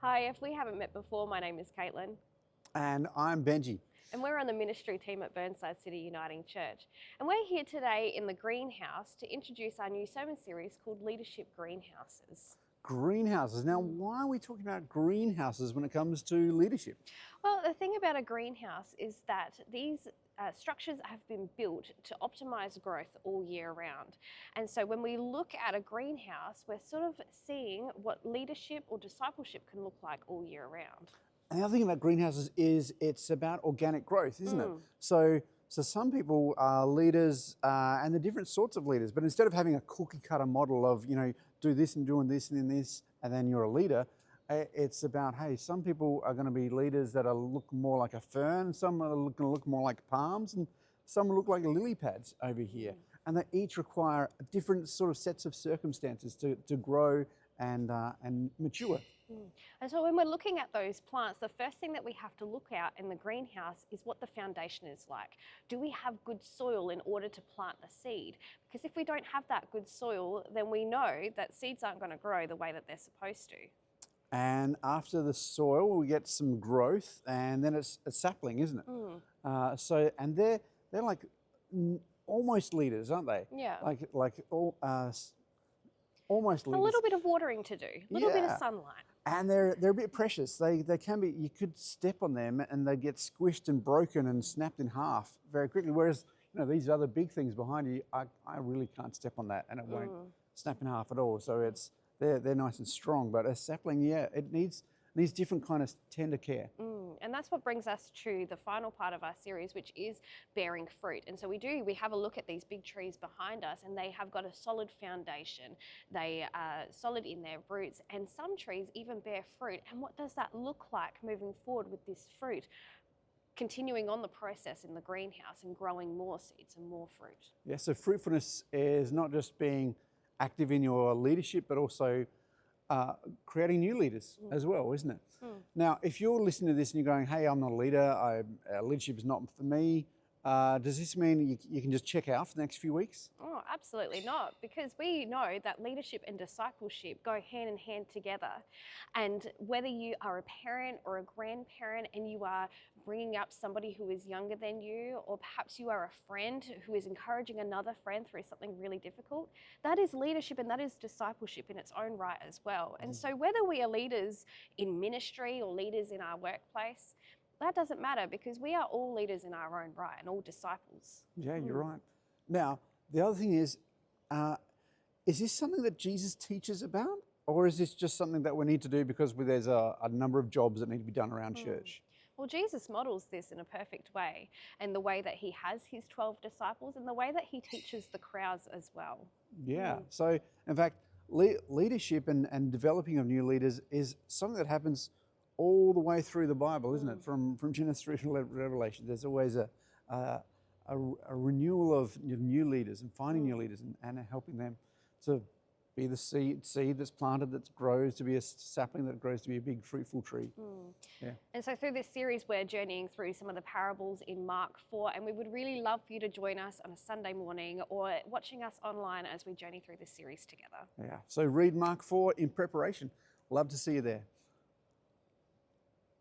Hi, if we haven't met before, my name is Caitlin. And I'm Benji. And we're on the ministry team at Burnside City Uniting Church. And we're here today in the greenhouse to introduce our new sermon series called Leadership Greenhouses. Greenhouses. Now, why are we talking about greenhouses when it comes to leadership? Well, the thing about a greenhouse is that these structures have been built to optimize growth all year round. And so when we look at a greenhouse, we're sort of seeing what leadership or discipleship can look like all year round. And the other thing about greenhouses is it's about organic growth, isn't it? So some people are leaders and they're different sorts of leaders, but instead of having a cookie cutter model of, do this and doing this and then this, and then you're a leader, it's about, hey, some people are going to be leaders that are look more like a fern, some are going to look more like palms, and some look like lily pads over here. And they each require different sort of sets of circumstances to grow and mature. And so when we're looking at those plants, the first thing that we have to look at in the greenhouse is what the foundation is like. Do we have good soil in order to plant the seed? Because if we don't have that good soil, then we know that seeds aren't going to grow the way that they're supposed to. And after the soil, we get some growth, and then it's a sapling, isn't it? And they're like almost leaders, aren't they? Yeah. Almost leaders. A little bit of watering to do, a little bit of sunlight. And they're a bit precious. They can be. You could step on them, and they get squished and broken and snapped in half very quickly. Whereas these other big things behind you, I really can't step on that, and it won't snap in half at all. So they're nice and strong. But a sapling, it needs different kind of tender care. And that's what brings us to the final part of our series, which is bearing fruit. And so we have a look at these big trees behind us, and they have got a solid foundation. They are solid in their roots, and some trees even bear fruit. And what does that look like moving forward with this fruit? Continuing on the process in the greenhouse and growing more seeds and more fruit. Yeah, so fruitfulness is not just being active in your leadership, but also creating new leaders as well, isn't it? Now, if you're listening to this and you're going, hey, I'm not a leader, leadership is not for me, does this mean you can just check out for the next few weeks? Oh, absolutely not, because we know that leadership and discipleship go hand in hand together. And whether you are a parent or a grandparent and you are bringing up somebody who is younger than you, or perhaps you are a friend who is encouraging another friend through something really difficult, that is leadership and that is discipleship in its own right as well. And so whether we are leaders in ministry or leaders in our workplace, that doesn't matter, because we are all leaders in our own right and all disciples. Yeah, you're right. Now, the other thing is this something that Jesus teaches about? Or is this just something that we need to do because there's a number of jobs that need to be done around church? Well, Jesus models this in a perfect way, and the way that he has his 12 disciples and the way that he teaches the crowds as well. Yeah. So, in fact, leadership and developing of new leaders is something that happens all the way through the Bible, isn't it? From Genesis through to Revelation, there's always a renewal of new leaders and finding new leaders and helping them to be the seed that's planted, that grows to be a sapling that grows to be a big fruitful tree. Yeah. And so through this series, we're journeying through some of the parables in Mark 4, and we would really love for you to join us on a Sunday morning or watching us online as we journey through this series together. Yeah. So read Mark 4 in preparation. Love to see you there.